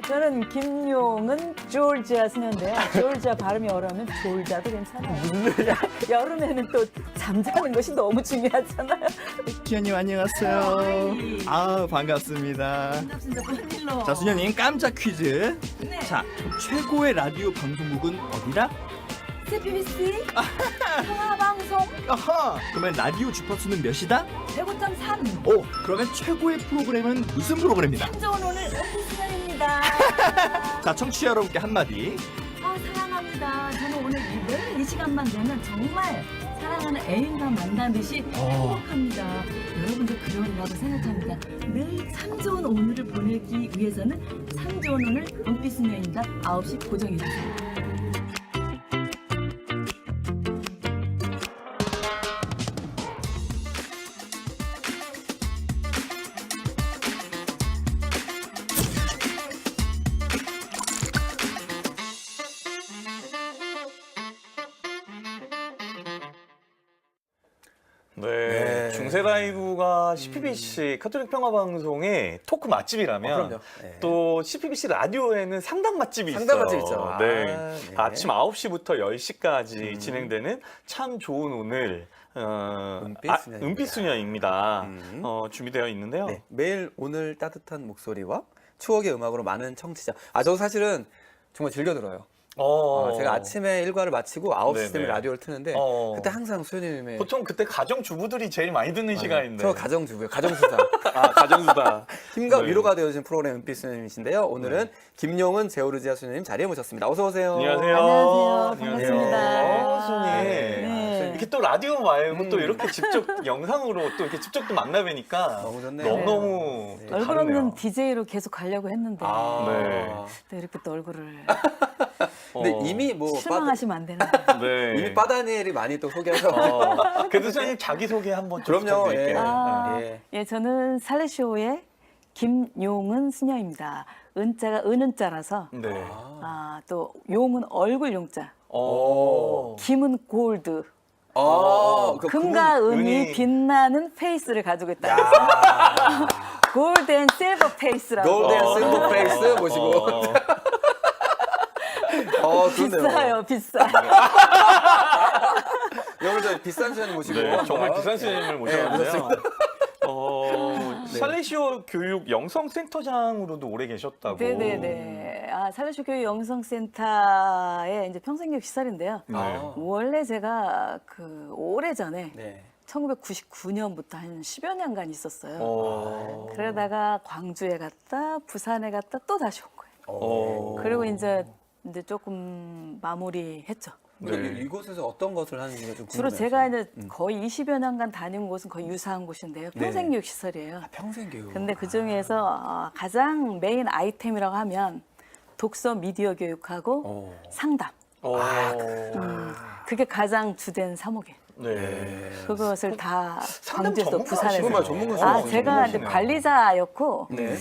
저는 김용은 조지아 수녀인데요. 조지아 발음이 어려우면 졸자도 괜찮아요. 여름에는 또 잠자는 것이 너무 중요하잖아요. 수녀님 안녕하세요. 아 반갑습니다. 반갑습니다. 웬일로. 자 수녀님 깜짝 퀴즈. 네. 자 최고의 라디오 방송국은 어디라? CBBC 통화방송 아하. 그러면 라디오 주파수는 몇이다? 105.3 오 그러면 최고의 프로그램은 무슨 프로그램이다? 참 좋은 오늘 오피스입니다. 자 청취자 여러분께 한마디. 사랑합니다. 저는 오늘 이 시간만 되면 정말 사랑하는 애인과 만나듯이 행복합니다. 여러분도 그러리라고 생각합니다. 늘 참 좋은 오늘을 보내기 위해서는 참 좋은 오늘 은빛수녀입니다. 9시 고정해주세요. 네, 중세 라이브가 CPBC 카톨릭 평화방송의 토크 맛집이라면 그럼요. 네. 또 CPBC 라디오에는 상담 맛집이 상담 있어요. 맛집 있죠. 네. 네. 아침 9시부터 10시까지 진행되는 참 좋은 오늘 은빛수녀입니다. 은빛수녀입니다. 준비되어 있는데요. 네, 매일 오늘 따뜻한 목소리와 추억의 음악으로 많은 청취자. 저 사실은 정말 즐겨 들어요. 제가 아침에 일과를 마치고 9시 되면 네네. 라디오를 트는데 그때 항상 수녀님의 보통 그때 가정 주부들이 제일 많이 듣는 시간인데. 저 가정주부요. 가정수사. 가정수다. 힘과 네. 위로가 되어주신 프로그램 은빛수녀님이신데요. 오늘은 김용은 제오르지아 수녀님 자리에 모셨습니다. 어서 오세요. 안녕하세요. 안녕하세요. 반갑습니다. 수녀님. 네. 이렇게 또 라디오 말고 또 이렇게 직접 영상으로 또 이렇게 직접 또 만나 뵈니까 너무 좋네요. 너무너무 또 얼굴 다르네요. 없는 DJ로 계속 가려고 했는데 네. 또 이렇게 또 얼굴을 근데 이미 뭐 실망하시면 안 되는데. 네. 이미 빠다니엘이 많이 또 소개하셔. 그래도 선생님 자기소개 한번 좀 그럼요. 부탁드릴게요. 예. 예, 저는 살레쇼의 김용은 수녀입니다. 은자가 은은자라서 네. 또 용은 얼굴 용자, 오. 김은 골드, 그 금과 은이 은이 빛나는 페이스를 가지고 있다. 골드 앤 실버 페이스라고. 골드 앤 실버 페이스 모시고. 비싸요, 비싸. 오늘 저 비싼 수녀님 모시고. 네, 정말 비싼 스님을 모셨는데요. 살레시오 교육 영성센터장으로도 오래 계셨다고. 네네네. 살레쇼 교육 영성센터의 이제 평생교육 시설인데요. 네. 원래 제가 오래 전에 네. 1999년부터 한 10여 년간 있었어요. 그러다가 광주에 갔다, 부산에 갔다 또 다시 온 거예요. 그리고 이제 조금 마무리했죠. 네. 이곳에서 어떤 것을 하는지 좀 주로 궁금해요. 제가 이제 거의 20여 년간 다닌 곳은 거의 유사한 곳인데요. 평생교육 시설이에요. 평생 교육. 근데 그 중에서 가장 메인 아이템이라고 하면 독서 미디어 교육하고 상담. 그게 가장 주된 사목이에요. 네. 그것을 다 상담 광주에서 전문가시네요. 부산에서. 전문가시네요. 제가 이제 관리자였고 네.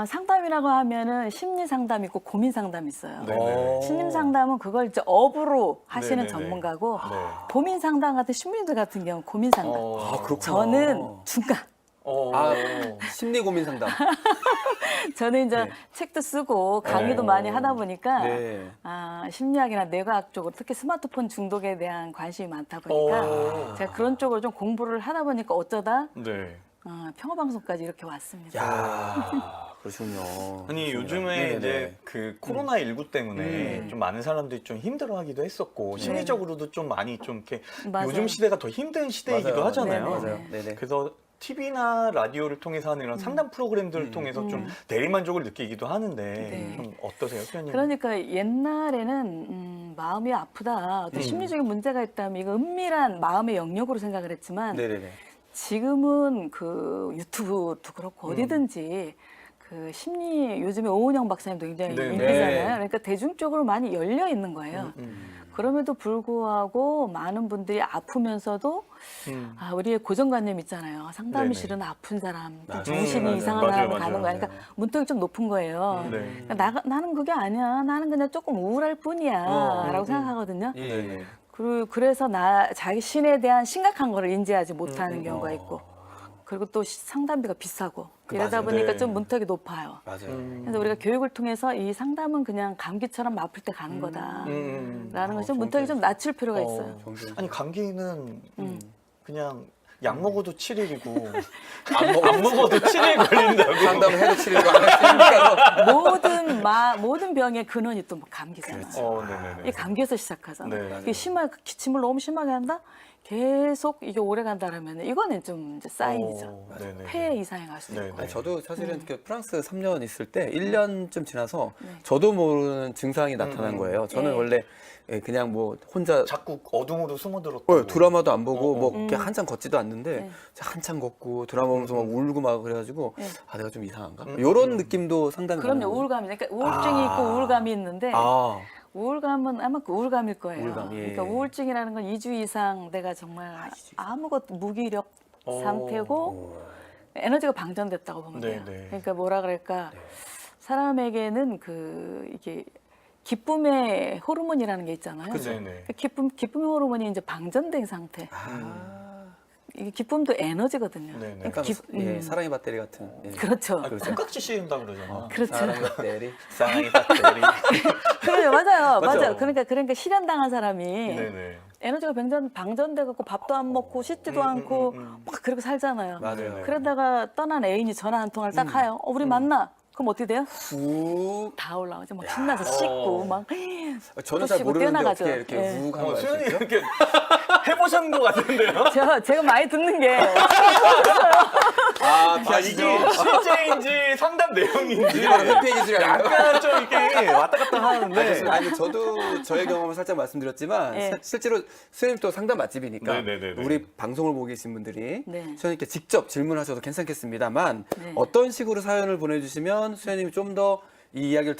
상담이라고 하면은 심리 상담 있고 고민 상담 있어요. 네. 심리 상담은 그걸 이제 업으로 하시는 네네네. 전문가고 네. 고민 상담 같은 심리들 같은 경우는 고민 상담. 그렇구나. 저는 중간. 심리 고민 상담. 저는 이제 네. 책도 쓰고 강의도 많이 하다 보니까 네. 심리학이나 뇌과학 쪽으로 특히 스마트폰 중독에 대한 관심이 많다 보니까 제가 그런 쪽으로 좀 공부를 하다 보니까 어쩌다 네. 평화방송까지 이렇게 왔습니다. 야, 그러시군요. 아니 요즘에 네네네. 이제 그 코로나 19 때문에 좀 많은 사람들이 좀 힘들어하기도 했었고 심리적으로도 좀 많이 좀 이렇게 맞아요. 요즘 시대가 더 힘든 시대이기도 맞아요. 하잖아요. 네네. 맞아요. 네네. 그래서 TV나 라디오를 통해서 하는 이런 상담 프로그램들을 통해서 좀 대리만족을 느끼기도 하는데 네. 좀 어떠세요, 수현님? 그러니까 옛날에는 마음이 아프다, 어떤 심리적인 문제가 있다면 이거 은밀한 마음의 영역으로 생각을 했지만 네네네. 지금은 그 유튜브도 그렇고 어디든지 그 심리 요즘에 오은영 박사님도 굉장히 네. 인기잖아요. 그러니까 대중적으로 많이 열려 있는 거예요. 그럼에도 불구하고 많은 분들이 아프면서도 우리의 고정관념 있잖아요. 상담이 네네. 싫은 아픈 사람, 맞아요. 정신이 맞아요. 이상한 맞아요, 사람이 맞아요. 가는 거야. 그러니까 문턱이 좀 높은 거예요. 네. 그러니까 나는 그게 아니야. 나는 그냥 조금 우울할 뿐이야. 라고 생각하거든요. 예. 그래서 자기 신에 대한 심각한 거를 인지하지 못하는 경우가 있고 그리고 또 상담비가 비싸고 이러다 맞아요. 보니까 네. 좀 문턱이 높아요. 맞아요. 그래서 우리가 교육을 통해서 이 상담은 그냥 감기처럼 아플 때 가는 거다라는 것을 좀 문턱이 좀 낮출 필요가 있어요. 좋은 표현. 아니 감기는 그냥 약 먹어도 7일이고 안 안 먹어도 7일 걸린다고. 상담을 해도 치료가 안 했으니까. 모든 병의 근원이 또 감기잖아. 네네네. 이 감기에서 시작하잖아. 네. 이게 기침을 너무 심하게 한다? 계속 이게 오래 간다라면 이거는 좀 이제 사인이죠. 네네. 폐 이상이 갈 수도 네, 있고. 네. 아니, 저도 사실은 그 프랑스 3년 있을 때 1년쯤 지나서 네. 저도 모르는 증상이 나타난 거예요. 저는 예. 원래 그냥 뭐 혼자 자꾸 어둠으로 숨어들었고. 드라마도 안 보고 뭐 음. 이렇게 한참 걷지도 않는데 네. 한참 걷고 드라마 보면서 막 울고 막 그래가지고 네. 아 내가 좀 이상한가? 이런 느낌도 상당히 그럼요. 많아요. 우울감이 그러니까 우울증이 있고 우울감이 있는데 아, 우울감은 아마 그 우울감일 거예요. 우울감, 예. 그러니까 우울증이라는 건 2주 이상 내가 정말 아무것도 무기력 상태고 에너지가 방전됐다고 보면 돼요. 네, 네. 그러니까 뭐라 그럴까 사람에게는 이게 기쁨의 호르몬이라는 게 있잖아요. 네네. 기쁨의 호르몬이 이제 방전된 상태. 이게 기쁨도 에너지거든요. 네네. 그러니까 예, 사랑의 배터리 같은. 예. 그렇죠. 아, 콩깍지 씌운다 그러잖아. 그렇죠. 사랑의 배터리. 사랑의 배터리. 그래요, 맞아요, 맞죠? 맞아요. 그러니까 실현당한 사람이 네네. 에너지가 방전돼 갖고 밥도 안 먹고 씻지도 않고 막 그렇게 살잖아요. 맞아요. 그러다가 떠난 애인이 전화 한 통을 딱 하요. 우리 만나. 그럼 어떻게 돼요? 후. 다 올라오죠. 막 신나서 씻고 막 저는 잘 또 모르는데 뛰어나가죠. 어떻게 이렇게 예. 훅 하는 거 수현이 알수 있죠? 이렇게 해보신 것 같은데요? 제가 많이 듣는 게 아, 아, 피하시죠? 이게 실제인지 상담 내용인지 이게 바로 회피의 기술이 아닌가? 약간 좀 이렇게 왔다 갔다 하는데. 아니 저도 저의 경험을 살짝 말씀드렸지만 예. 실제로 수현님 또 상담 맛집이니까 네네네네. 우리 방송을 보고 계신 분들이 네. 수현님께 직접 질문하셔도 괜찮겠습니다만 네. 어떤 식으로 사연을 보내주시면 수현님이 좀 더 이 이야기를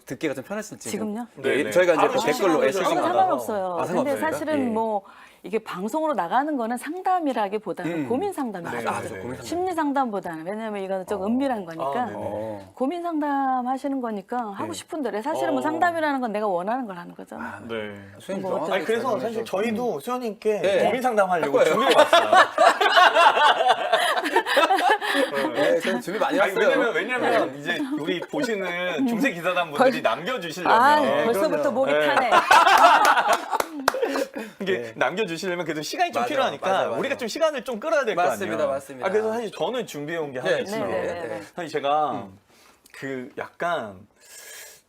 듣기가 좀 편하실지 지금요? 예, 네네. 저희가 이제 바로 댓글로 실시간으로 실시간 저희가 받아서. 상관없어요. 아, 근데 상관없습니까? 사실은 예. 뭐 이게 방송으로 나가는 거는 상담이라기보다는 고민 상담이죠. 네, 아, 네, 저 네. 고민 상담. 심리 상담보다는 왜냐하면 이거는 좀 은밀한 거니까 아, 네네. 고민 상담 하시는 거니까 하고 싶은 대로 사실은 뭐 상담이라는 건 내가 원하는 걸 하는 거잖아. 네. 수현님 뭐 명확하게 아니 그래서 설명해 사실 주셔서. 저희도 수현님께 네. 고민 상담하려고 할 거예요. 준비해 왔어요. 네, 저는 준비 많이 아니, 했어요. 왜냐면 이제 우리 보시는 중세 기사단 분들이 남겨주시려면 아, 네, 벌써부터 그럼요. 목이 네. 타네. 이게 네. 남겨주시려면 그래도 시간이 좀 맞아요, 필요하니까 맞아요. 우리가 좀 시간을 좀 끌어야 될 거 아니에요. 맞습니다, 맞습니다. 아, 그래서 사실 저는 준비해 온 게 하나 네, 있어요. 네. 사실 제가 그 약간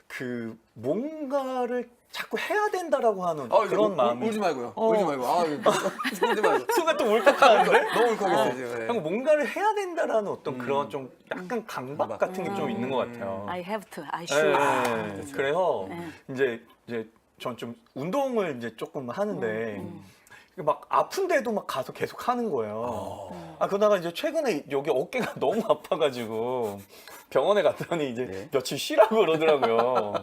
그 뭔가를 자꾸 해야 된다라고 하는 그런 마음이 울지 말고요. 어. 울지 말고. 아, 울지 말고. 순간 또 울컥하는데 너무 울컥했어요 지금. 그냥 뭔가를 해야 된다라는 어떤 그런 좀 약간 강박 강박. 같은 게 좀 있는 것 같아요. I have to, I 네, should. 그래서 네. 이제 전 좀 운동을 이제 조금 하는데 막 아픈데도 막 가서 계속 하는 거예요. 아 그러다가 이제 최근에 여기 어깨가 너무 아파가지고 병원에 갔더니 이제 네. 며칠 쉬라고 그러더라고요.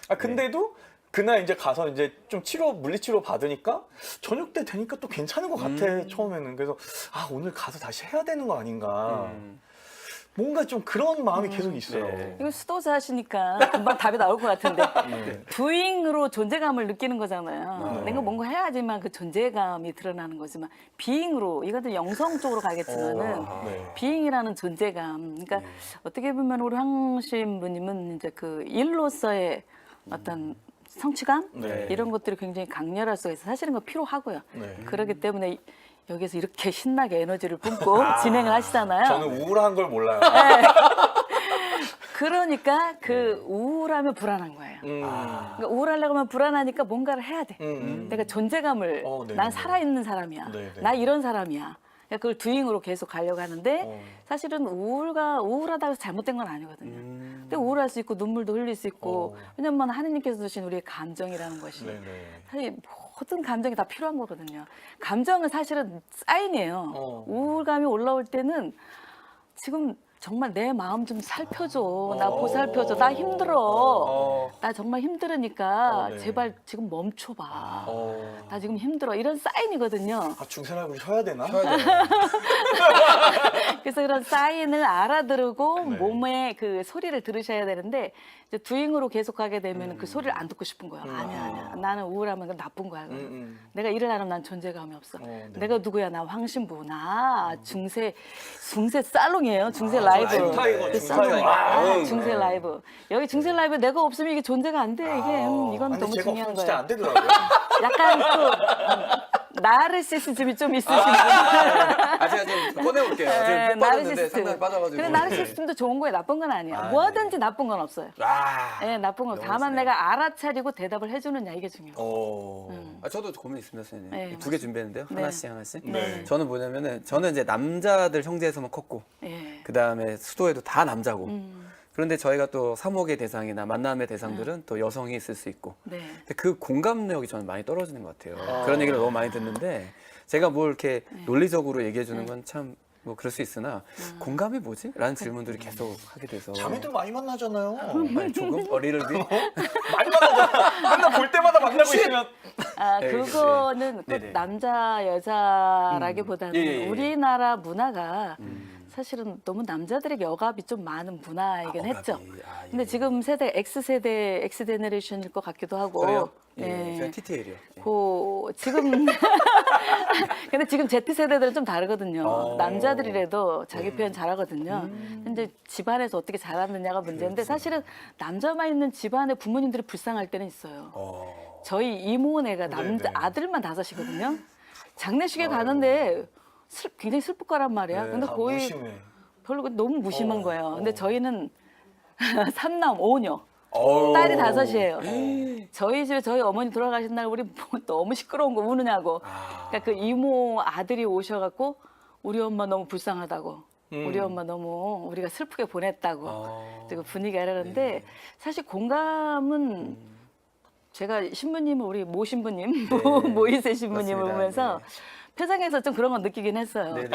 아 근데도 그날 이제 가서 이제 좀 물리치료 받으니까 저녁 때 되니까 또 괜찮은 것 같아 처음에는. 그래서 아 오늘 가서 다시 해야 되는 거 아닌가. 뭔가 좀 그런 마음이 계속 있어요. 네. 이거 수도사 하시니까 금방 답이 나올 것 같은데 doing으로 존재감을 느끼는 거잖아요. 내가 뭔가 해야지만 그 존재감이 드러나는 거지만 being으로 이것도 영성적으로 가겠지만은 네. being이라는 존재감. 그러니까 어떻게 보면 우리 황심 부님은 이제 그 일로서의 어떤 성취감 네. 이런 것들이 굉장히 강렬할 수가 있어요. 사실은 그거 필요하고요. 네. 그렇기 때문에 여기서 이렇게 신나게 에너지를 뿜고 진행을 하시잖아요. 저는 우울한 걸 몰라요. 그러니까 그 우울하면 불안한 거예요. 그러니까 우울하려고 하면 불안하니까 뭔가를 해야 돼. 내가 존재감을 네네. 난 살아있는 사람이야. 네네. 나 이런 사람이야. 그러니까 그걸 두잉으로 계속 가려고 하는데 사실은 우울하다고 해서 잘못된 건 아니거든요. 근데 우울할 수 있고 눈물도 흘릴 수 있고 왜냐면 하느님께서 주신 우리의 감정이라는 것이 네네. 사실 모든 감정이 다 필요한 거거든요. 감정은 사실은 사인이에요. 우울감이 올라올 때는 지금 정말 내 마음 좀 살펴줘. 나 보살펴줘. 나 힘들어. 나 정말 힘들으니까 네. 제발 지금 멈춰봐. 나 지금 힘들어. 이런 사인이거든요. 아, 중세라고 쉬어야 되나? 쉬어야 돼요. 그래서 이런 사인을 알아들고 네. 몸의 그 소리를 들으셔야 되는데 이제 두잉으로 계속 가게 되면 그 소리를 안 듣고 싶은 거야. 아니야. 나는 우울하면 그건 나쁜 거야. 그건. 내가 일을 안 하면 난 존재감이 없어. 네. 내가 누구야? 나 황신부. 나 중세 살롱이에요. 중세 라이브. 라이브 타이거, 그 중세 살롱. 라이브. 아, 중세 라이브. 여기 중세 라이브 내가 없으면 이게 존재가 안 돼. 이게 이건 아니, 너무 제가 중요한 없으면 진짜 거예요. 안 되더라고요. 약간 또 나르시시즘이 좀 있으신 분. 아, 제가 지금 꺼내볼게요. 지금 푹 빠졌는데 상당히 빠져가지고. 근데 나르시시즘도 좋은 거예요. 나쁜 건 아니야. 아, 뭐든지 나쁜 건 없어요. 아, 예, 나쁜 건. 다만 너무 내가 알아차리고 대답을 해주느냐 이게 중요해요. 아, 저도 고민 있습니다, 선생님. 네, 두 개 준비했는데요. 네. 하나씩. 네. 저는 뭐냐면은 저는 이제 남자들 형제에서만 컸고 예. 그 다음에 수도에도 다 남자고. 그런데 저희가 또 사목의 대상이나 만남의 대상들은 또 여성이 있을 수 있고. 네. 근데 그 공감력이 저는 많이 떨어지는 것 같아요. 그런 얘기를 너무 많이 듣는데 제가 뭘 이렇게 논리적으로 얘기해 주는 건 참 뭐 그럴 수 있으나 공감이 뭐지? 라는 질문들이 계속 하게 돼서 자매들 많이 만나잖아요. 아니, 조금 어리를 비 많이 만나잖아. 맨날 볼 때마다 만나고 있으면. 아, 네, 그거는 꼭 네네. 남자 여자라기보다는 예. 우리나라 문화가 사실은 너무 남자들에게 억압이 좀 많은 문화이긴 했죠. 아, 예. 근데 지금 세대 X세대 엑스제네레이션일 것 같기도 하고. 그래요? 예. 예, 저는 TTL이요. 지금 근데 지금 Z 세대들은 좀 다르거든요. 남자들이라도 자기 표현 잘하거든요. 근데 집안에서 어떻게 잘하느냐가 문제인데 사실은 남자만 있는 집안에 부모님들이 불쌍할 때는 있어요. 저희 이모네가 아들만 5이거든요. 장례식에 가는데 굉장히 슬플 거란 말이야. 근데 다 거의 무심해. 별로 너무 무심한 거예요. 근데 저희는 3남 5녀. 어우. 딸이 5이에요. 저희 집에 저희 어머니 돌아가신 날 우리 뭐 너무 시끄러운 거 우느냐고. 그러니까 그 이모 아들이 오셔갖고 우리 엄마 너무 불쌍하다고. 우리 엄마 너무 우리가 슬프게 보냈다고. 그리고 분위기가 이러는데 사실 공감은 제가 신부님을 우리 모 신부님, 모이세 신부님을 맞습니다. 보면서 표정에서 좀 그런 건 느끼긴 했어요. 네네.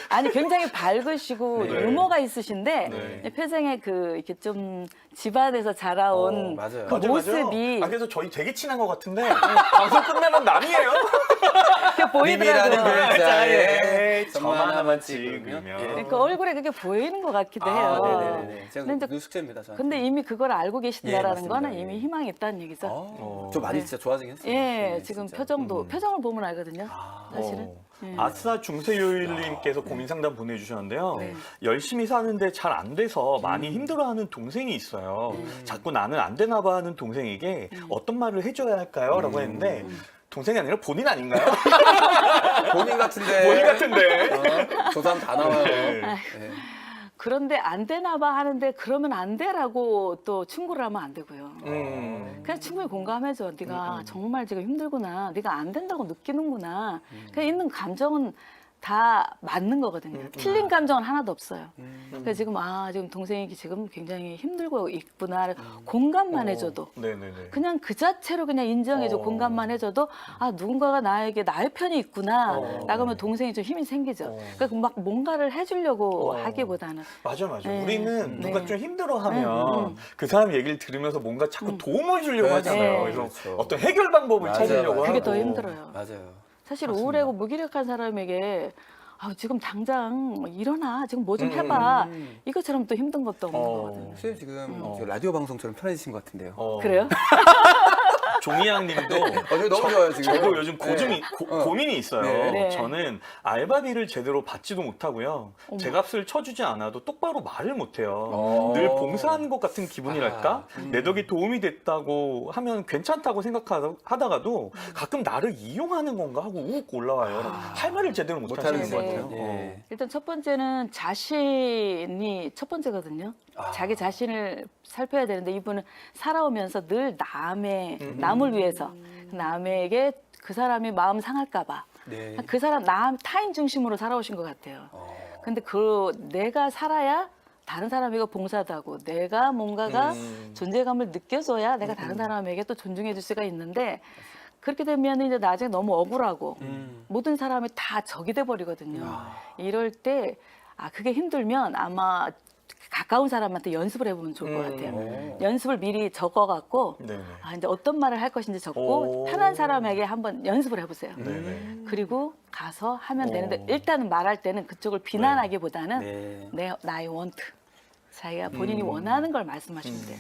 아니 굉장히 밝으시고 네. 유머가 있으신데 네. 표정에 그 이렇게 좀 집안에서 자라온 맞아요. 그 맞아요, 모습이 맞아요. 아, 그래서 저희 되게 친한 것 같은데 방송 끝내면 남이에요. 이렇게 비밀하는 보이더라고요. 글자에 저만 저만 하면 찍으면. 찍으면. 예. 그러니까 얼굴에 그게 보이는 것 같기도 해요. 네네네. 제가 근데 그 숙제입니다. 저한테. 근데 이미 그걸 알고 예, 계신다라는 맞습니다. 거는 예. 이미 희망이 있다는 얘기죠. 좀 많이 진짜 좋아지긴 했어요. 예, 네, 지금 진짜. 표정을 보면 알거든요. 사실은. 아싸 중세요일님께서 고민 상담 보내주셨는데요. 네. 열심히 사는데 잘 안 돼서 많이 힘들어하는 동생이 있어요. 자꾸 나는 안 되나 봐 하는 동생에게 어떤 말을 해줘야 할까요? 라고 했는데 동생이 아니라 본인 아닌가요? 본인 같은데. 본인 같은데. 조사하면 다 나와요. 네. 네. 그런데 안 되나 봐 하는데 그러면 안 돼라고 또 충고를 하면 안 되고요. 그냥 충분히 공감해줘. 네가 정말 지금 힘들구나. 네가 안 된다고 느끼는구나. 그냥 있는 감정은 다 맞는 거거든요. 틀린 감정은 하나도 없어요. 그러니까 지금 동생이 지금 굉장히 힘들고 있구나. 공감만 해줘도. 네네네. 그냥 그 자체로 그냥 인정해줘. 공감만 해줘도 아 누군가가 나에게 나의 편이 있구나. 라고 하면 동생이 좀 힘이 생기죠. 그러니까 막 뭔가를 해주려고 하기보다는. 맞아. 네. 우리는 누가 네. 좀 힘들어하면 그 사람 얘기를 들으면서 뭔가 자꾸 도움을 주려고 그렇죠. 하잖아요. 네. 그래서 그렇죠. 어떤 해결 방법을 맞아요, 찾으려고 맞아요. 하고. 그게 더 힘들어요. 맞아요. 사실 우울하고 무기력한 사람에게 지금 당장 일어나 지금 뭐 좀 해봐 이것처럼 또 힘든 것도 없는 거거든요. 선생님 지금 저 라디오 방송처럼 편해지신 것 같은데요. 그래요? 종이양님도 저희 너무 좋아요 지금. 저도 요즘 네. 고민이 있어요. 네. 저는 알바비를 제대로 받지도 못하고요. 제 값을 쳐주지 않아도 똑바로 말을 못해요. 늘 봉사하는 것 같은 기분이랄까? 내 덕에 도움이 됐다고 하면 괜찮다고 생각하다가도 가끔 나를 이용하는 건가 하고 우욱 올라와요. 할 말을 제대로 못하시는 것 네. 같아요. 예. 일단 첫 번째는 자신이 첫 번째거든요. 자기 자신을 살펴야 되는데 이분은 살아오면서 늘 남을 위해서 남에게 그 사람이 마음 상할까 봐. 네. 그 사람 타인 중심으로 살아오신 것 같아요. 근데 내가 살아야 다른 사람에게 봉사도 하고 내가 뭔가가 존재감을 느껴줘야 내가 다른 사람에게 또 존중해 줄 수가 있는데 그렇게 되면 이제 나중에 너무 억울하고 모든 사람이 다 적이 돼 버리거든요. 이럴 때 그게 힘들면 아마 가까운 사람한테 연습을 해보면 좋을 것 같아요. 연습을 미리 적어갖고 네네. 이제 어떤 말을 할 것인지 적고 오. 편한 사람에게 한번 연습을 해보세요. 네네. 그리고 가서 하면 되는데 일단은 말할 때는 그쪽을 비난하기보다는 네. 나의 원트, 자기가 본인이 원하는 걸 말씀하시면 돼요.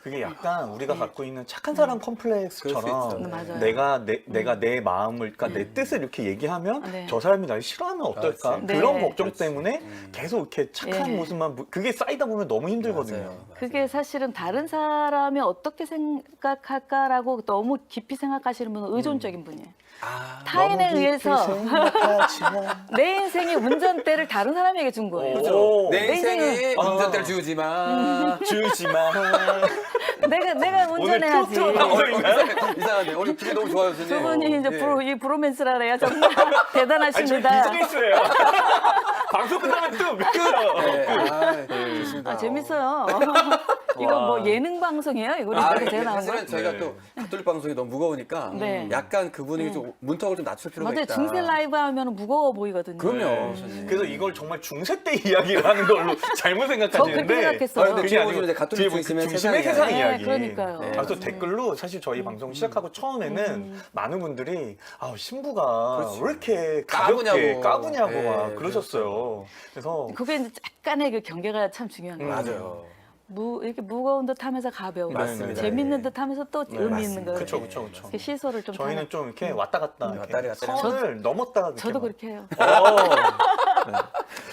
그게 약간 우리가 갖고 있는 착한 사람 그럴 수 컴플렉스처럼 있죠. 맞아요. 내가 내 마음을, 그러니까 내 뜻을 이렇게 얘기하면 네. 저 사람이 날 싫어하면 어떨까? 그렇지. 그런 네. 걱정 그렇지. 때문에 계속 이렇게 착한 예. 모습만 그게 쌓이다 보면 너무 힘들거든요. 맞아요. 그게 사실은 다른 사람이 어떻게 생각할까라고 너무 깊이 생각하시는 분은 의존적인 분이에요. 타인에 너무 의해서 깊이 생각하지만 내 인생의 운전대를 다른 사람에게 준 거예요. 오. 내 인생에 인생은- 운전대를 주지 마. 주지만 내가 운전해야지. 트로트 방송인가요? 이상한데 오늘 기분 너무 좋아요, 선생님. 두 분이 이제 네. 이 브로맨스라 그래요. 정말 대단하십니다. 아니, 저 비즈니스예요. 방송 끝나면 뚝! 네. 좋습니다. 재밌어요. 이거 뭐 예능 방송이에요? 이거 이렇게 제가 나온 거? 사실은 저희가 네. 또 가톨릭 방송이 너무 무거우니까 네. 약간 그 분위기 좀 문턱을 좀 낮출 필요가 맞아요. 있다. 중세 라이브 하면 무거워 보이거든요. 그럼요. 네. 선생님. 그래서 이걸 정말 중세 때 이야기를 하는 걸로 잘못 저 그렇게 생각하시는데 생각했어요. 근데 그게 뒤에 아니고 보시면 이제 가톨릭 뒤에 중심의 중심의 세상 세상 이야기. 이야기. 네, 그러니까요. 네. 또 댓글로 사실 저희 방송 시작하고 처음에는 많은 분들이 신부가 그렇지. 왜 이렇게 가볍게 까부냐고 네, 막 그러셨어요. 그래서 그게 이제 약간의 그 경계가 참 중요한 거예요. 맞아요. 이렇게 무거운 듯 하면서 가벼운 거, 맞습니다. 재밌는 네. 듯 하면서 또 의미 있는 거. 그쵸. 이렇게 시소를 좀 저희는 타는- 좀 이렇게 왔다 갔다 이렇게 왔다리 갔다리 선을 넘었다가 이렇게 저도 막. 그렇게 해요.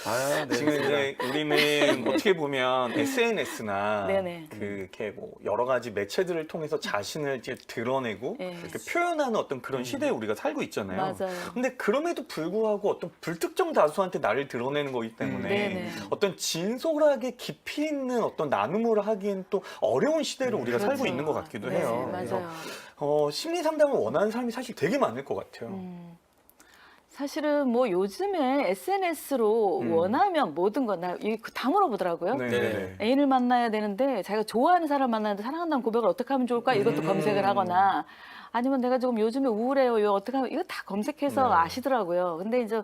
아, 네. 지금 이제 우리는 어떻게 보면 SNS나 네네. 이렇게 뭐 여러 가지 매체들을 통해서 자신을 이제 드러내고 네. 이렇게 표현하는 어떤 그런 시대에 우리가 살고 있잖아요. 맞아요. 근데 그럼에도 불구하고 어떤 불특정 다수한테 나를 드러내는 거기 때문에 네네. 어떤 진솔하게 깊이 있는 어떤 나눔을 하기엔 또 어려운 시대를 우리가 살고 그렇죠. 있는 것 같기도 네, 해요. 그래서 맞아요. 심리 상담을 원하는 사람이 사실 되게 많을 것 같아요. 사실은 뭐 요즘에 SNS로 원하면 모든 거 다 물어보더라고요. 네네네. 애인을 만나야 되는데 자기가 좋아하는 사람 만나는데 사랑한다는 고백을 어떻게 하면 좋을까 이것도 검색을 하거나 아니면 내가 조금 요즘에 우울해요. 이거 어떻게 하면 이거 다 검색해서 네. 아시더라고요. 근데 이제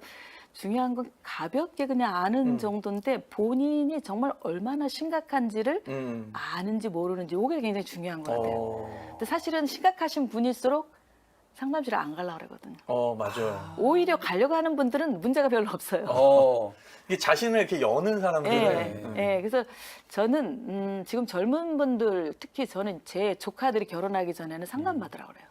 중요한 건 가볍게 그냥 아는 정도인데 본인이 정말 얼마나 심각한지를 아는지 모르는지 이게 굉장히 중요한 것 같아요. 근데 사실은 심각하신 분일수록 상담실에 안 가려고 그러거든요. 맞아요. 오히려 가려고 하는 분들은 문제가 별로 없어요. 이게 자신을 이렇게 여는 사람들은 예, 그래서 저는 지금 젊은 분들 특히 저는 제 조카들이 결혼하기 전에는 상담받으라고 그래요.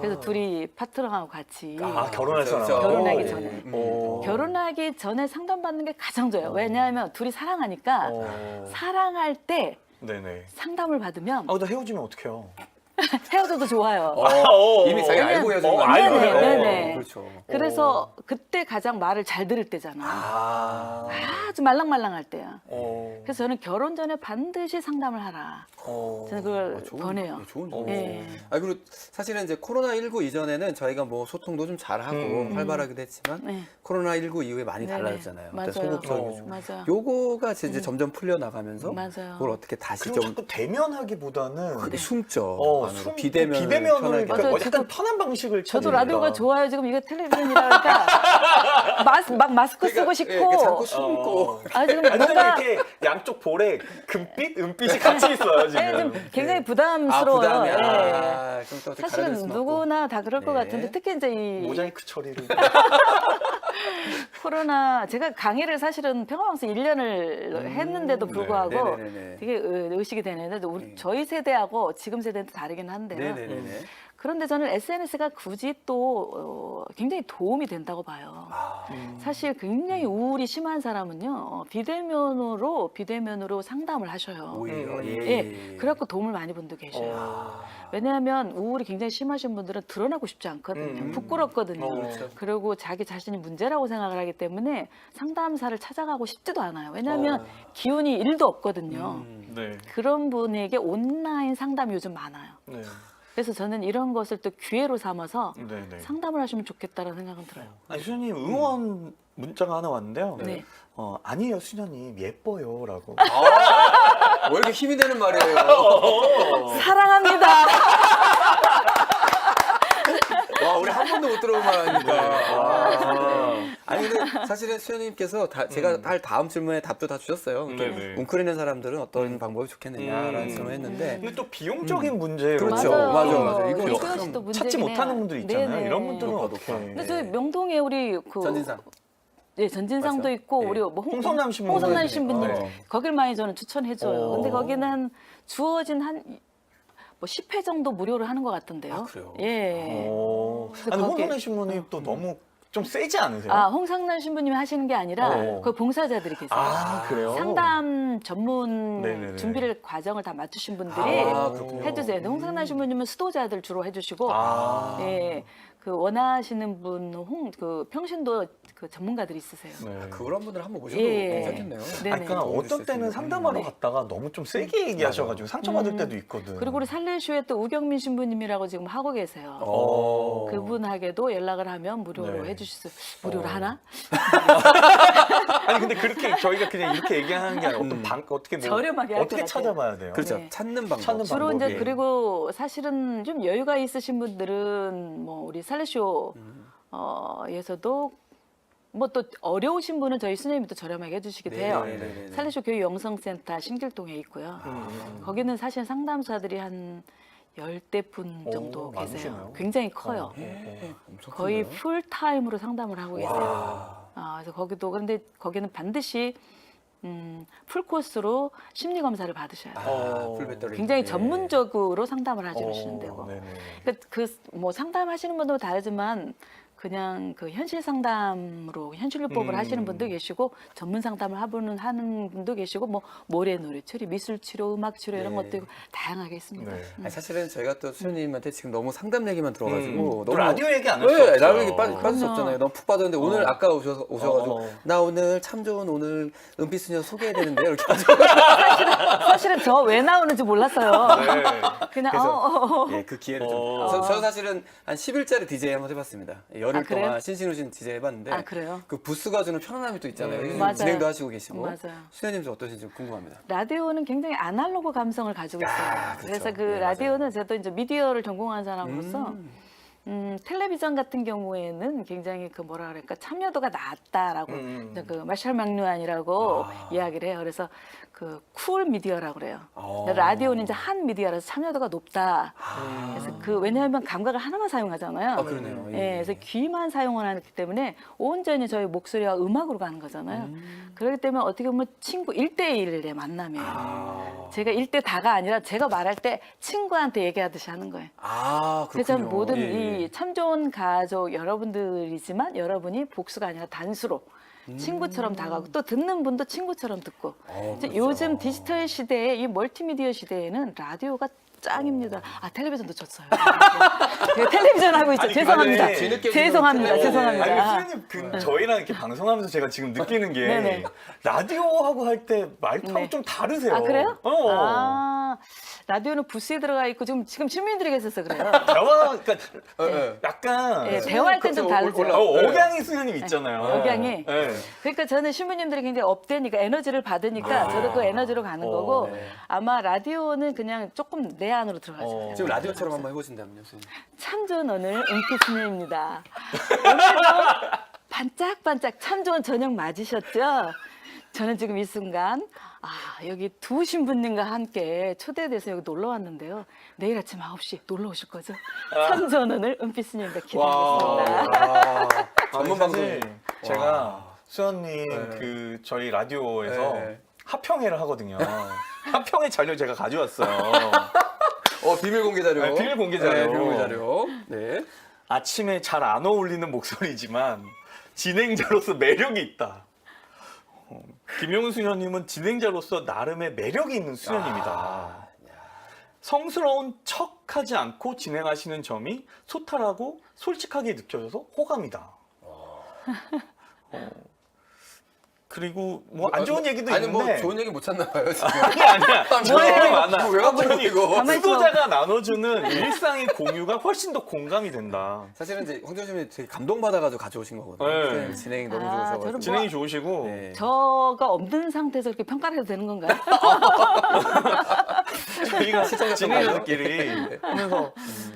그래서 둘이 파트너하고 같이 결혼할 사람 결혼하기 전에. 오. 결혼하기 전에 상담받는 게 가장 좋아요. 왜냐하면 둘이 사랑하니까 사랑할 때 네네. 상담을 받으면 나 헤어지면 어떡해요? 헤어져도 좋아요. 이미 자기 알고 헤어진 거 알고 아니에요? 네네. 그렇죠. 그래서 그때 가장 말을 잘 들을 때잖아. 아주 말랑말랑할 때야. 그래서 저는 결혼 전에 반드시 상담을 하라. 저는 그걸 권해요. 좋은 예. 그리고 사실은 이제 코로나19 이전에는 저희가 뭐 소통도 좀 잘하고 활발하기도 했지만 네. 코로나19 이후에 많이 네네. 달라졌잖아요. 맞아요. 소극적이고 맞아요. 요거가 이제 점점 풀려나가면서 맞아요. 그걸 어떻게 다시 그리고 좀 자꾸 대면하기보다는 숨죠. 안으로. 비대면을 비대면을 편하게. 그러니까 맞아요. 약간 편한 방식을 저도 찾으니까. 라디오가 좋아요. 지금 이거 텔레비전이라니까 막 마스크 쓰고 싶고. 이렇게 자꾸 숨고. 지금 완전 뭔가 이렇게 양쪽 볼에 금빛, 은빛이 같이 있어요 지금. 좀 굉장히 부담스러워요. 부담이야. 예. 그럼 또 어떻게 가려낼 사실은 수는 누구나 다 그럴 것 네. 같은데 특히 이제 이 모자이크 처리를. 코로나 제가 강의를 사실은 평화방송 1년을 했는데도 불구하고 네네네네. 되게 의식이 되는데 저희 세대하고 지금 세대는 또 다르긴 한데요. 네네네. 그런데 저는 SNS가 굳이 또 굉장히 도움이 된다고 봐요. 사실 굉장히 우울이 심한 사람은요 비대면으로 상담을 하셔요. 오히려 예, 그래갖고 도움을 많이 본 분도 계셔요. 왜냐하면 우울이 굉장히 심하신 분들은 드러나고 싶지 않거든요. 부끄럽거든요. 그렇죠. 그리고 자기 자신이 문제라고 생각을 하기 때문에 상담사를 찾아가고 싶지도 않아요. 왜냐하면 기운이 1도 없거든요. 네. 그런 분에게 온라인 상담이 요즘 많아요. 네. 그래서 저는 이런 것을 또 기회로 삼아서 네네. 상담을 하시면 좋겠다는 생각은 들어요. 아니 수녀님 응원 문자가 하나 왔는데요. 네. 아니에요 수녀님 예뻐요라고. 왜 이렇게 힘이 되는 말이에요? 사랑합니다. 와, 우리 한 번도 못 들어본 말 하니까. 아니 근데 사실은 수현님께서 제가 할 다음 질문에 답도 다 주셨어요. 네네. 웅크리는 사람들은 어떤 방법이 좋겠느냐라는 질문을 했는데 근데 또 비용적인 문제로 그렇죠. 맞아요. 이거 이것이 또 찾지 문제긴 못하는 해요. 분들 있잖아요. 네네. 이런 분들은 높아, 어떻게? 높아. 근데 저희 명동에 우리 그 전진상. 예, 전진상도 맞아요? 있고 예. 우리 뭐 홍성남 신부님. 홍성남 신부님 네. 거길 많이 저는 추천해줘요. 근데 어. 거기는 주어진 한 뭐 10회 정도 무료로 하는 것 같던데요. 아, 그래요? 예. 그래서 아니 거기에- 홍성남 신부님 또 너무 좀 세지 않으세요? 아, 홍상남 신부님이 하시는 게 아니라 어. 그 봉사자들이 계세요. 아, 그래요? 상담 전문 네네네. 준비를 과정을 다 맞추신 분들이 아, 그렇군요. 해주세요. 근데 홍상남 신부님은 수도자들 주로 해주시고, 아. 예, 그 원하시는 분, 그 평신도 그 전문가들이 있으세요. 네. 그런 분들 한번 모셔도 예. 괜찮겠네요. 네네. 아니, 그러니까 어떤 때는 상담하러 네. 갔다가 너무 좀 세게 얘기하셔가지고 상처받을 때도 있거든. 그리고 우리 살레쇼에 또 우경민 신부님이라고 지금 하고 계세요. 어. 그분에게도 연락을 하면 무료로 네. 해주실 수, 무료로 하나? 아니 근데 그렇게 저희가 그냥 이렇게 얘기하는 게 아니라 어떤 어떻게 뭐 저렴하게 할 어떻게 것 같아요. 찾아봐야 돼요? 그렇죠. 네. 찾는 방법. 찾는 주로 방법이. 이제 그리고 사실은 좀 여유가 있으신 분들은 뭐 우리 살레쇼 에서도 뭐 또 어려우신 분은 저희 수녀님이 또 저렴하게 해주시기도 해요. 네네네네. 살레쇼 교육 영성센터 신길동에 있고요. 거기는 사실 상담사들이 한 10대 분 정도 오, 계세요. 많으시네요. 굉장히 커요. 엄청 거의 큰데요? 풀타임으로 상담을 하고 계세요. 와. 그래서 거기도 그런데 거기는 반드시 풀코스로 심리 검사를 받으셔야 돼요. 어. 풀배터리. 굉장히 네. 전문적으로 상담을 해주시는 데고. 네네. 뭐 상담하시는 분도 다르지만 그냥 그 현실 상담으로 현실요법을 하시는 분도 계시고 전문 상담을 하는 분도 계시고 뭐 모래 놀이 처리, 미술 치료, 음악 치료 이런 네. 것도 있고 다양하게 있습니다. 네. 아니, 사실은 저희가 또 수현님한테 지금 너무 상담 얘기만 들어가지고 또 라디오 얘기 안 할 수 네, 없죠. 라디오 얘기 빠질 수 그럼요. 없잖아요. 너무 푹 빠졌는데 오늘 아까 오셔가지고 어. 나 오늘 참 좋은 오늘 은빛수녀 소개해야 되는데 이렇게 하죠. 사실은 저 왜 나오는지 몰랐어요. 네. 그냥 그래서 예, 그 기회를 좀. 어. 저 사실은 한 10일짜리 DJ 한번 해봤습니다. 열흘 아, 그래요? 동안 신신우신 DJ 해봤는데. 아, 그래요? 그 부스가 주는 편안함이 또 있잖아요. 요즘 맞아요. 진행도 하시고 계시고. 맞아요. 수현님 좀 어떠신지 궁금합니다. 라디오는 굉장히 아날로그 감성을 가지고 있어요. 야, 그렇죠. 그래서 그 네, 라디오는 제가 또 이제 미디어를 전공한 사람으로서 텔레비전 같은 경우에는 굉장히 그 뭐라 그럴까 참여도가 낮다라고 이제 그 마샬 막루안이라고 이야기를 해요. 그래서 그 쿨 미디어라고 그래요. 근데 라디오는 이제 한 미디어라서 참여도가 높다. 그래서 그 왜냐하면 감각을 하나만 사용하잖아요. 아, 그러네요. 예, 그래서 귀만 사용을 하기 때문에 온전히 저희 목소리와 음악으로 가는 거잖아요. 그렇기 때문에 어떻게 보면 친구 1대1의 만남이에요. 제가 1대 다가 아니라 제가 말할 때 친구한테 얘기하듯이 하는 거예요. 아, 그래서 그렇군요. 모든 예, 예. 이 참 좋은 가족 여러분들이지만 여러분이 복수가 아니라 단수로 친구처럼 다가고 또 듣는 분도 친구처럼 듣고 이제 그렇죠. 요즘 디지털 시대에 이 멀티미디어 시대에는 라디오가 짱입니다. 아 텔레비전도 졌어요. 제가 텔레비전 하고 있죠. 아니, 죄송합니다. 그거는 뒤늦게 죄송합니다. 네. 죄송합니다. 아니 수현님 그 저희랑 이렇게 방송하면서 제가 지금 느끼는 게 네네. 라디오하고 할 때 말투하고 네. 좀 다르세요. 아 그래요? 어. 아 라디오는 부스에 들어가 있고 지금 질문들이 계셔서 그래요. 대화 그러니까 예. 약간 네, 대화할 땐 좀 다르죠. 억양이 수현님 있잖아요. 억양이. 네. 그러니까 저는 신부님들이 굉장히 업되니까 에너지를 받으니까 저도 그 에너지로 가는 거고 네. 아마 라디오는 그냥 조금 내 안으로 들어가죠. 지금 라디오처럼 한번 해보신다면요, 수현님. 참 좋은 오늘 은빛스님입니다. 오늘도 반짝반짝 참 좋은 저녁 맞으셨죠? 저는 지금 이 순간 여기 두 신부님과 함께 초대돼서 여기 놀러 왔는데요. 내일 아침 9시 놀러 오실 거죠? 참 좋은 오늘 은빛스님과 기대하겠습니다. 전문 사실 방송. 제가 수현님 네. 그 저희 라디오에서 네. 합평회를 하거든요. 합평회 자료 제가 가져왔어요. 비밀 공개 자료. 네, 비밀 공개 자료. 네, 비밀 공개 자료. 네. 아침에 잘 안 어울리는 목소리지만 진행자로서 매력이 있다. 김용훈 수녀님은 진행자로서 나름의 매력이 있는 수녀님이다. 성스러운 척하지 않고 진행하시는 점이 소탈하고 솔직하게 느껴져서 호감이다. 그리고 뭐 안 좋은 얘기도 아니, 있는데 뭐 좋은 얘기 못 찾나 봐요, 지금. 아니야. 좋은 얘기 많아. 왜 가버리고 이거. 가만히 있어. 수도자가 나눠주는 일상의 공유가 훨씬 더 공감이 된다. 사실은 이제 황정심이 되게 감동받아가지고 가져오신 거거든요. 네. 네, 진행이 너무 아, 좋으셔가지고. 저는 진행이 좋으시고 네. 저가 없는 상태에서 이렇게 평가를 해도 되는 건가요? 저희가 시청자 진행자들끼리 하면서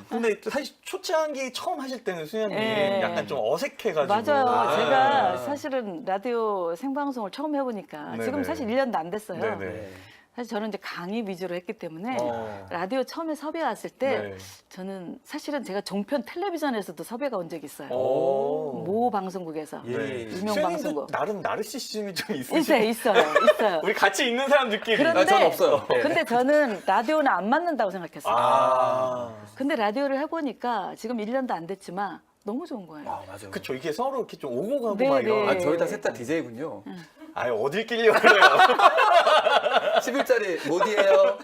근데 사실 초창기 처음 하실 때는 수현님 예. 약간 좀 어색해가지고 맞아요. 아. 제가 사실은 라디오 생방송을 처음 해보니까 네네. 지금 사실 1년도 안 됐어요. 네네. 네. 사실 저는 이제 강의 위주로 했기 때문에 어. 라디오 처음에 섭외 왔을 때 네. 저는 사실은 제가 종편 텔레비전에서도 섭외가 온 적이 있어요. 오. 모 방송국에서. 예. 네. 유명 수현님도 방송국. 나름 나르시시즘이 좀 있어요, 있으시죠? 있어요. 우리 같이 있는 사람들끼리. 그런데, 아, 전 없어요. 네. 근데 저는 라디오는 안 맞는다고 생각했어요. 아. 근데 라디오를 해보니까 지금 1년도 안 됐지만 너무 좋은 거예요. 아, 맞아. 그쵸. 이게 서로 이렇게 좀 오고 가고 네, 막 이런. 네. 아, 저희 다 셋 다 DJ군요. 아유, 어딜 끼려고 그래요. 10일짜리 못이에요.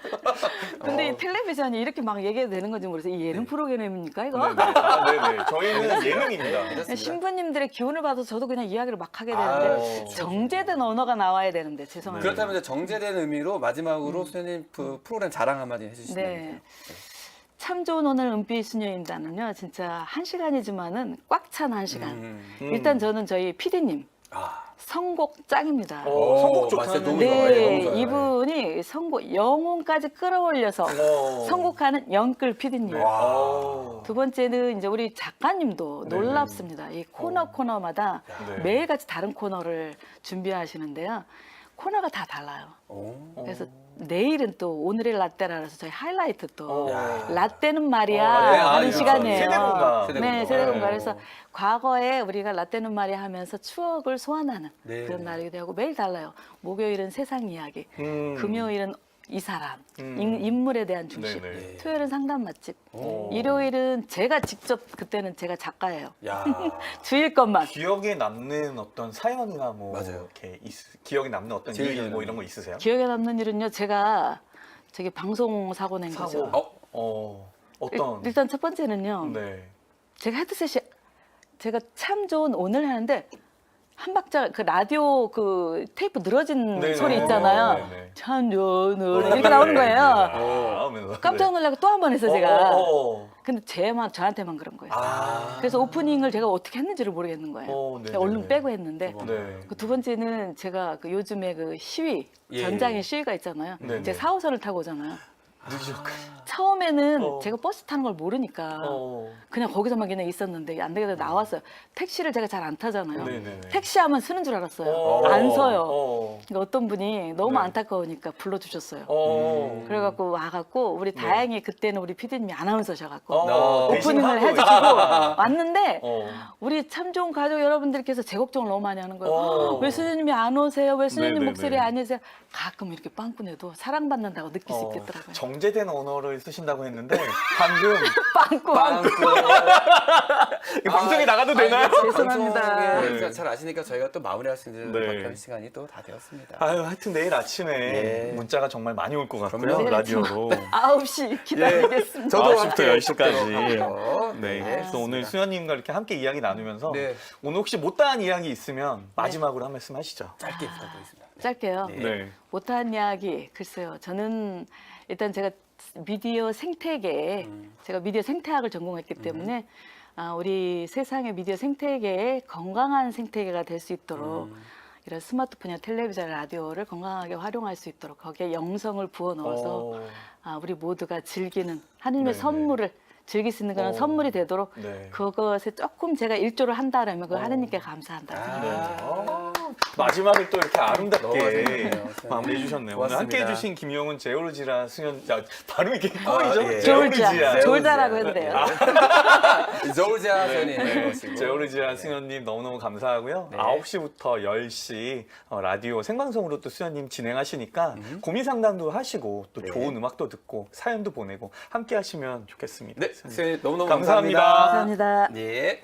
근데 이 텔레비전이 이렇게 막 얘기해도 되는 건지 모르겠어요. 이 예능 프로그램입니까 이거? 네네. 아, 네네. 저희는 예능입니다. 신부님들의 기운을 받아서 저도 그냥 이야기를 막 하게 아, 되는데 네. 정제된 언어가 나와야 되는데 죄송합니다. 그렇다면 이제 정제된 의미로 마지막으로 수현님 그 프로그램 자랑 한마디 해주시면 네. 됩니다. 참 좋은 오늘 은빛 수녀인단은요. 진짜 1시간이지만은 꽉 찬 1시간. 일단 저는 저희 PD님 아, 선곡 짱입니다. 선곡 맞아요. 좋다는. 너무 네, 좋아요. 너무 좋아요. 이분이 선곡 영혼까지 끌어올려서 선곡하는 영끌 PD님. 와. 두 번째는 이제 우리 작가님도 네. 놀랍습니다. 이 코너마다 네. 매일같이 다른 코너를 준비하시는데요. 코너가 다 달라요. 오. 그래서 내일은 또 오늘의 라떼라 그래서 저희 하이라이트 또 야. 라떼는 말이야 네, 하는 아, 시간이에요. 세대공감. 네, 세대공감. 세대공감. 네. 그래서 과거에 우리가 라떼는 말이야 하면서 추억을 소환하는 네. 그런 날이기도 하고 매일 달라요. 목요일은 세상 이야기, 금요일은 이 사람, 인물에 대한 중심, 네네. 토요일은 상담 맛집, 오. 일요일은 제가 직접 그때는 제가 작가예요. 야. 주일 것만. 기억에 남는 어떤 사연이나 뭐 맞아요. 이렇게 기억에 남는 어떤 기억에 일 뭐 남는 이런 거 있으세요? 기억에 남는 일은요. 제가 저기 방송 사고 낸 거죠. 어떤? 일단 첫 번째는요. 네. 제가 헤드셋이 제가 참 좋은 오늘 하는데 한 박자 그 라디오 그 테이프 늘어진 네네. 소리 있잖아요. 네네. 참 좋은 오늘 이렇게 나오는 거예요. 하면서. 깜짝 놀라고 또 한 번 했어요 제가. 어. 근데 저한테만 그런 거예요. 아. 그래서 오프닝을 제가 어떻게 했는지를 모르겠는 거예요. 네네네. 그냥 얼른 빼고 했는데 네. 그 두 번째는 제가 그 요즘에 그 시위 예. 전장의 시위가 있잖아요. 네네. 제가 4호선을 타고 오잖아요. 늦으셨고. 처음에는 어. 제가 버스 타는 걸 모르니까 그냥 거기서만 그냥 있었는데 안 되겠다 나왔어요. 택시를 제가 잘 안 타잖아요. 네네네. 택시 하면 쓰는 줄 알았어요. 어. 안 서요. 어. 그러니까 어떤 분이 너무 네. 안타까우니까 불러주셨어요. 네. 그래갖고 와갖고 우리 다행히 그때는 우리 피디님이 아나운서셔갖고 대신 오프닝을 하고. 해주시고 왔는데 어. 우리 참 좋은 가족 여러분들께서 제 걱정을 너무 많이 하는 거예요. 어. 왜 수녀님이 안 오세요? 왜 수녀님 네네네. 목소리 아니세요? 가끔 이렇게 빵꾸내도 사랑받는다고 느낄 수 있겠더라고요. 정제된 언어를 쓰신다고 했는데 방금 빵꾸. 이거 방송에 나가도 되나요? 죄송합니다. 방송을 네. 잘 아시니까 저희가 또 마무리할 수 있는 네. 막간 시간이 또 다 되었습니다. 아유, 하여튼 내일 아침에 예. 문자가 정말 많이 올 것 같고요. 그럼요. 내일 라디오로. 9시 기다리겠습니다. 저도 9시부터 함께 10시까지. 요 네. 그래서 오늘 수현님과 이렇게 함께 이야기 나누면서 네. 오늘 혹시 못다한 이야기 있으면 마지막으로 한 말씀 하시죠. 짧게 부탁드리겠습니다. 짧게요. 네. 못한 이야기 글쎄요. 저는 일단 제가 미디어 생태계에 제가 미디어 생태학을 전공했기 때문에 우리 세상의 미디어 생태계에 건강한 생태계가 될 수 있도록 이런 스마트폰이나 텔레비전, 라디오를 건강하게 활용할 수 있도록 거기에 영성을 부어 넣어서 우리 모두가 즐기는 하느님의 네네. 선물을 즐길 수 있는 그런 선물이 되도록 네. 그것에 조금 제가 일조를 한다라면 그 하느님께 감사한다 생각해요. 마지막을 또 이렇게 너무 아름답게 재밌네요. 마무리해 주셨네요. 오늘 고맙습니다. 함께 해주신 김용훈, 제오르지라 승현, 발음이 이렇게 꼬이죠? 예. 졸자, 제오르지아. 졸자라고 해도 돼요. 저울자 네, 선이 네. 제오르지아 승현님 너무너무 감사하고요. 네. 9시부터 10시 라디오 생방송으로 또 수현님 진행하시니까 고민 상담도 하시고 또 네. 좋은 음악도 듣고 사연도 보내고 함께 하시면 좋겠습니다. 네, 선생님 너무너무 감사합니다. 감사합니다. 감사합니다. 네.